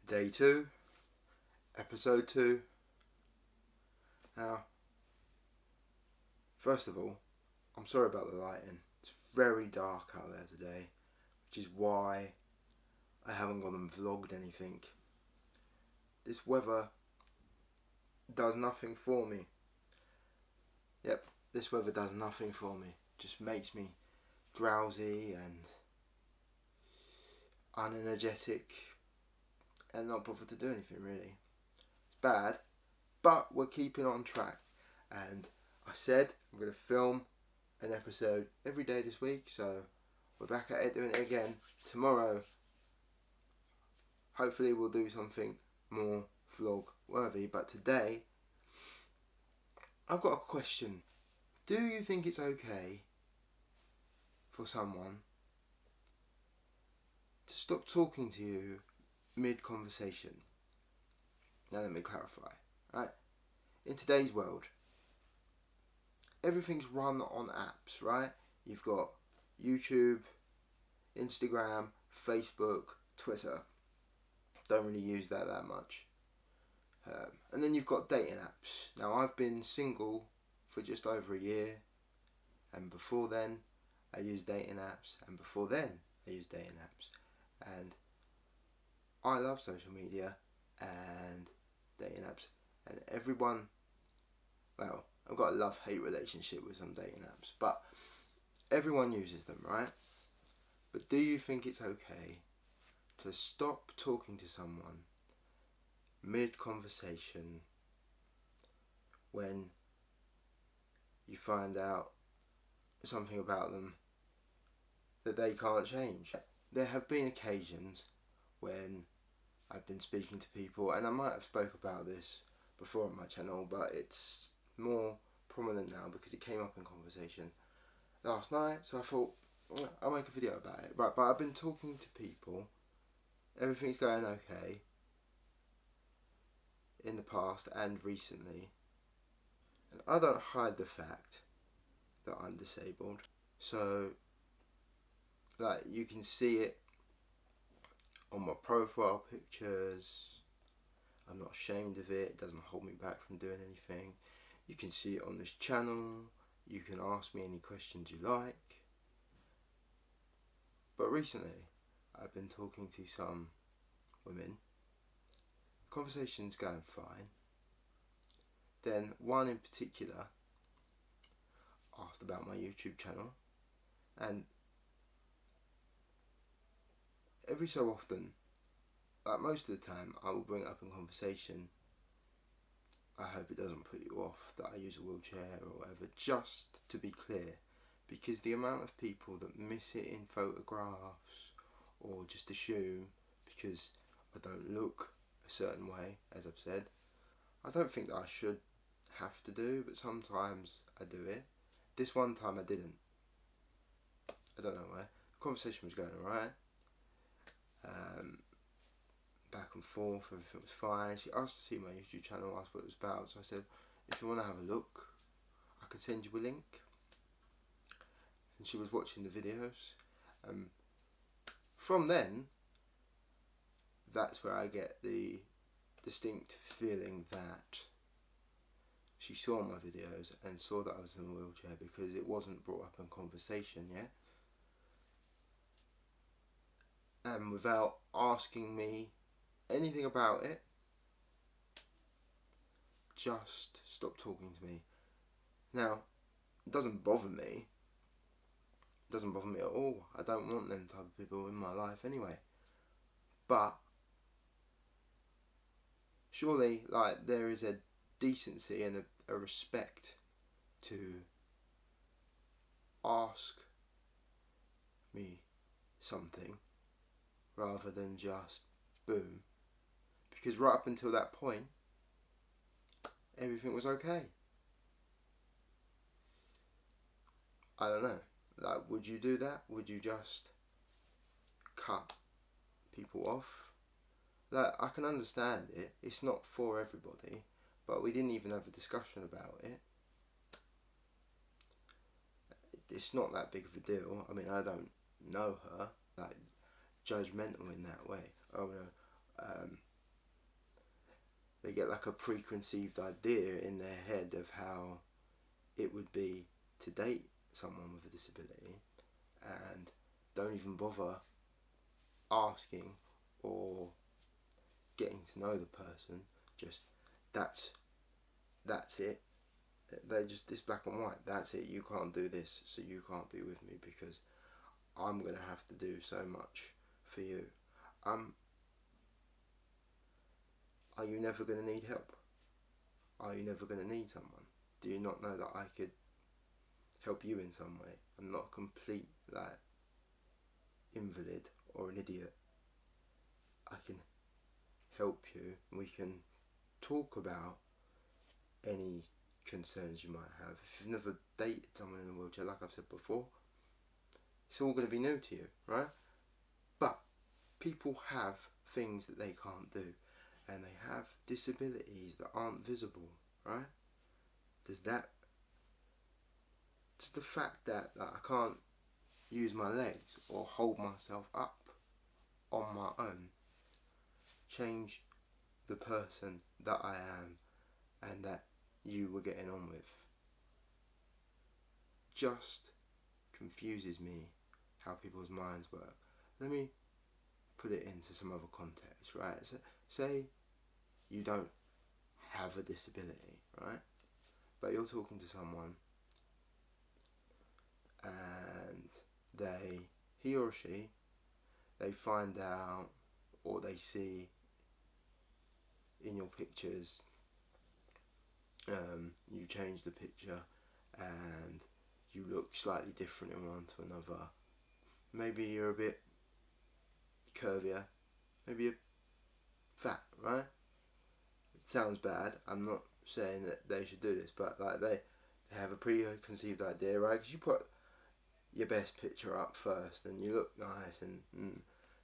Day 2, episode 2. Now, first of all, I'm sorry about the lighting. It's very dark out there today, which is why I haven't gone and vlogged anything. This weather does nothing for me. Yep, this weather does nothing for me. Just makes me drowsy and unenergetic and not bothered to do anything really. It's bad, but we're keeping on track. And I said I'm going to film an episode every day this week, so we're back at it doing it again. Tomorrow, hopefully we'll do something more vlog worthy, but today I've got a question. Do you think it's okay for someone to stop talking to you mid-conversation? Now let me clarify. Right? In today's world, everything's run on apps, right? You've got YouTube, Instagram, Facebook, Twitter. Don't really use that much. And then you've got dating apps. Now I've been single for just over a year, and before then I used dating apps, and before then I used dating apps. And I love social media and dating apps, and everyone, well, I've got a love-hate relationship with some dating apps, but everyone uses them, right? But do you think it's okay to stop talking to someone mid-conversation when you find out something about them that they can't change? There have been occasions when I've been speaking to people, and I might have spoke about this before on my channel, but it's more prominent now because it came up in conversation last night, so I thought I'll make a video about it. Right, but I've been talking to people, everything's going okay in the past and recently, and I don't hide the fact that I'm disabled, so like you can see it on my profile pictures. I'm not ashamed of it. It doesn't hold me back from doing anything. You can see it on this channel. You can ask me any questions you like. But recently, I've been talking to some women. Conversation's going fine. Then one in particular asked about my YouTube channel, and every so often, like most of the time, I will bring it up in conversation. I hope it doesn't put you off that I use a wheelchair or whatever, just to be clear, because the amount of people that miss it in photographs or just assume because I don't look a certain way, as I've said, I don't think that I should have to do, but sometimes I do it. This one time I didn't. I don't know why. The conversation was going alright. Back and forth, everything was fine. She asked to see my YouTube channel, asked what it was about, so I said, if you want to have a look, I could send you a link. And she was watching the videos. From then, that's where I get the distinct feeling that she saw my videos and saw that I was in a wheelchair, because it wasn't brought up in conversation yet. And without asking me anything about it, just stop talking to me. Now, it doesn't bother me. It doesn't bother me at all. I don't want them type of people in my life anyway. But surely, like, there is a decency and a respect to ask me something rather than just boom. Because right up until that point, everything was okay. I don't know. Like, would you do that? Would you just cut people off? Like, I can understand it. It's not for everybody, but we didn't even have a discussion about it. It's not that big of a deal. I mean, I don't know her, like, judgmental in that way. Oh no, get like a preconceived idea in their head of how it would be to date someone with a disability, and don't even bother asking or getting to know the person. Just that's it. They just, it's black and white. That's it. You can't do this, so you can't be with me because I'm gonna have to do so much for you. Are you never gonna need help? Are you never gonna need someone? Do you not know that I could help you in some way? I'm not a complete like invalid or an idiot. I can help you. We can talk about any concerns you might have. If you've never dated someone in a wheelchair, like I've said before, it's all going to be new to you, right? But people have things that they can't do, and they have disabilities that aren't visible, right? Does the fact that I can't use my legs or hold myself up on my own change the person that I am and that you were getting on with? Just confuses me how people's minds work. Let me put it into some other context, right? So, say you don't have a disability, right? But you're talking to someone and he or she, they find out or they see in your pictures, you change the picture and you look slightly different in one to another. Maybe you're a bit curvier, maybe you're fat, right? It sounds bad. I'm not saying that they should do this, but like they have a preconceived idea, right? Because you put your best picture up first and you look nice,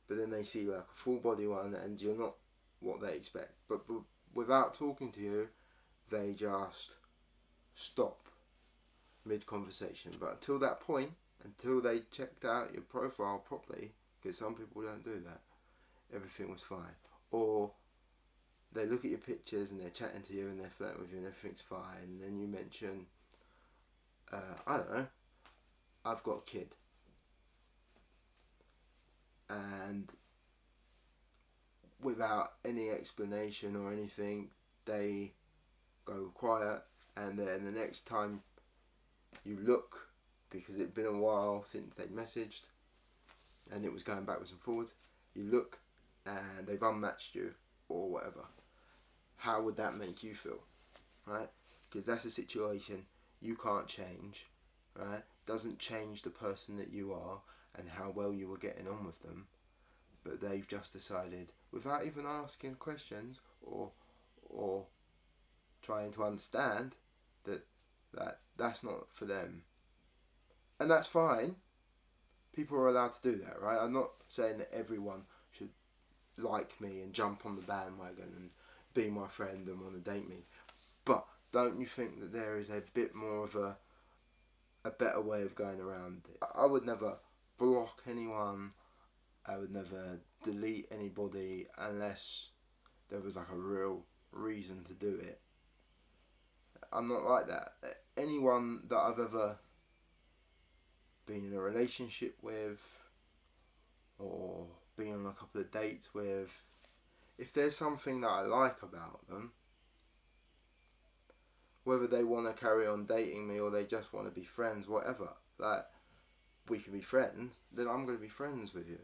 but then they see like a full body one and you're not what they expect. But without talking to you, they just stop mid-conversation. But until that point, until they checked out your profile properly, because some people don't do that, everything was fine. Or they look at your pictures and they're chatting to you and they're flirting with you and everything's fine, and then you mention, I don't know, I've got a kid, and without any explanation or anything, they go quiet, and then the next time you look, because it'd been a while since they'd messaged and it was going backwards and forwards, you look and they've unmatched you or whatever. How would that make you feel, right? Because that's a situation you can't change, right? Doesn't change the person that you are and how well you were getting on with them, but they've just decided, without even asking questions or trying to understand, that that's not for them. And that's fine. People are allowed to do that, right? I'm not saying that everyone should like me and jump on the bandwagon and be my friend and want to date me. But don't you think that there is a bit more of a better way of going around it? I would never block anyone. I would never delete anybody unless there was like a real reason to do it. I'm not like that. Anyone that I've ever been in a relationship with or been on a couple of dates with, if there's something that I like about them, whether they want to carry on dating me or they just want to be friends, whatever, like, we can be friends, then I'm going to be friends with you.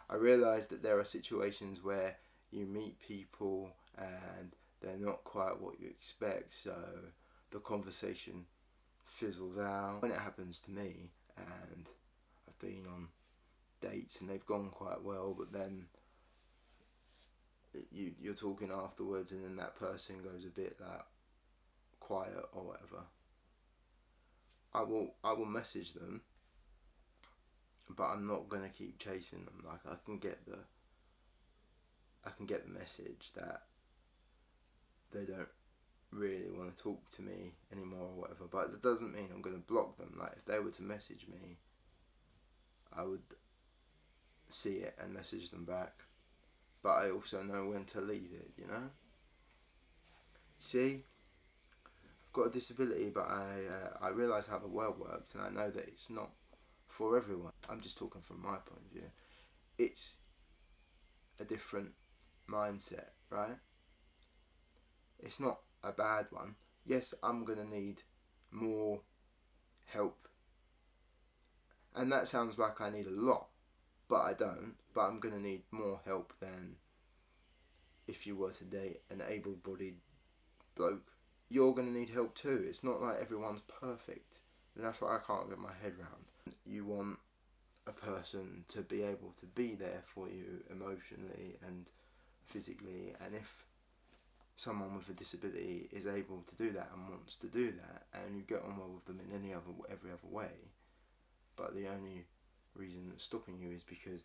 I realise that there are situations where you meet people and they're not quite what you expect, so the conversation fizzles out. When it happens to me and I've been on dates and they've gone quite well, but then you're talking afterwards and then that person goes a bit like quiet or whatever, I will message them, but I'm not gonna keep chasing them. Like, I can get the message that they don't really want to talk to me anymore or whatever, but that doesn't mean I'm gonna block them. Like, if they were to message me, I would see it and message them back, but I also know when to leave it, you know? See, I've got a disability, but I realise how the world works, and I know that it's not for everyone. I'm just talking from my point of view. It's a different mindset, right? It's not a bad one. Yes, I'm gonna need more help, and that sounds like I need a lot, but I don't. But I'm gonna need more help than if you were to date an able-bodied bloke. You're gonna need help too. It's not like everyone's perfect, and that's what I can't get my head around. You want a person to be able to be there for you emotionally and physically, and if someone with a disability is able to do that and wants to do that, and you get on well with them in every other way, but the only reason that's stopping you is because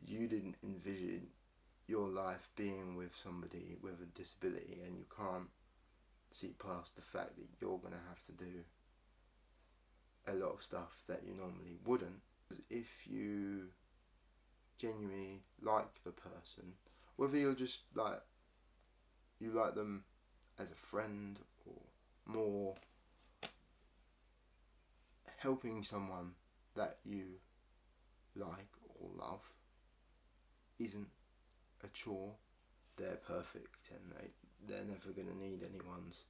you didn't envision your life being with somebody with a disability, and you can't see past the fact that you're going to have to do a lot of stuff that you normally wouldn't. If you genuinely like the person, whether you're just like, you like them as a friend or more helping someone that you like or love isn't a chore. They're perfect, and they're never going to need anyone's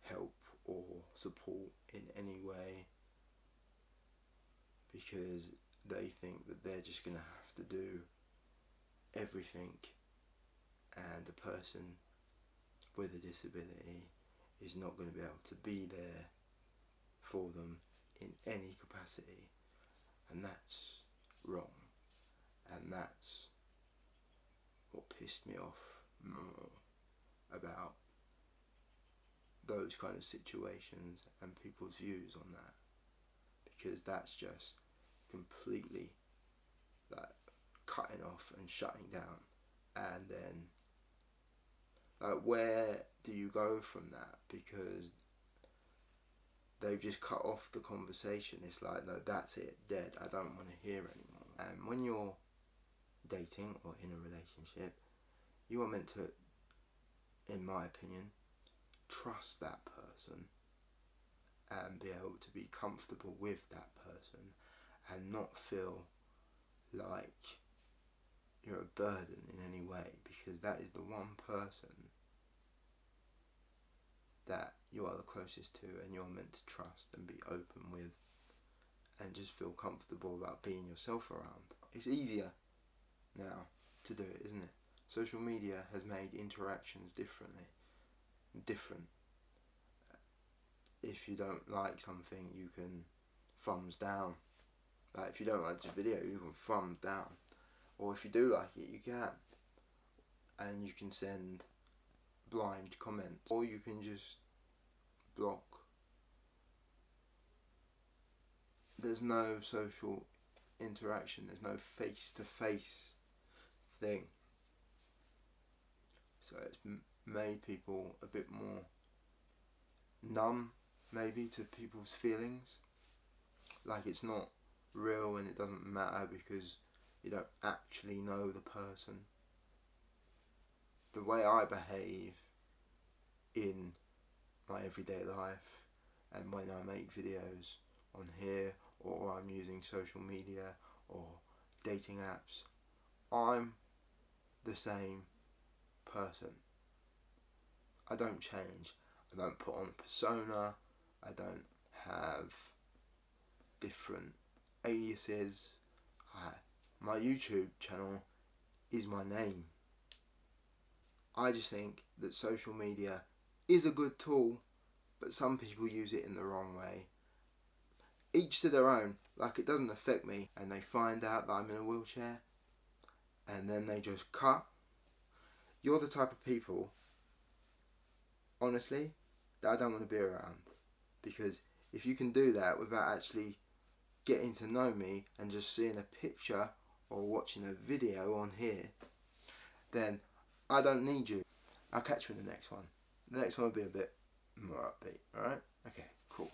help or support in any way, because they think that they're just going to have to do everything, and a person with a disability is not going to be able to be there for them in any capacity, and that's wrong, and that's what pissed me off more about those kind of situations and people's views on that, because that's just completely like cutting off and shutting down. And then like, where do you go from that? Because they've just cut off the conversation. It's like, no, that's it, dead, I don't want to hear anymore. And when you're dating or in a relationship, you are meant to, in my opinion, trust that person and be able to be comfortable with that person and not feel like you're a burden in any way, because that is the one person that you are the closest to and you're meant to trust and be open with and just feel comfortable about being yourself around. It's easier now to do it, isn't it? Social media has made interactions different. If you don't like something, you can thumbs down. Like, if you don't like this video, you can thumbs down. Or if you do like it, you can. And you can send blind comments. Or you can just block. There's no social interaction. There's no face-to-face thing. So it's made people a bit more numb, maybe, to people's feelings. Like, it's not real and it doesn't matter because you don't actually know the person. The way I behave in my everyday life and when I make videos on here, or I'm using social media or dating apps, I'm the same person. I don't change. I don't put on a persona. I don't have different aliases. My YouTube channel is my name. I just think that social media is a good tool, but some people use it in the wrong way. Each to their own. Like, it doesn't affect me, and they find out that I'm in a wheelchair and then they just cut. You're the type of people, honestly, that I don't want to be around, because if you can do that without actually getting to know me and just seeing a picture or watching a video on here, then I don't need you. I'll catch you in the next one. The next one will be a bit more upbeat, alright? Okay, cool.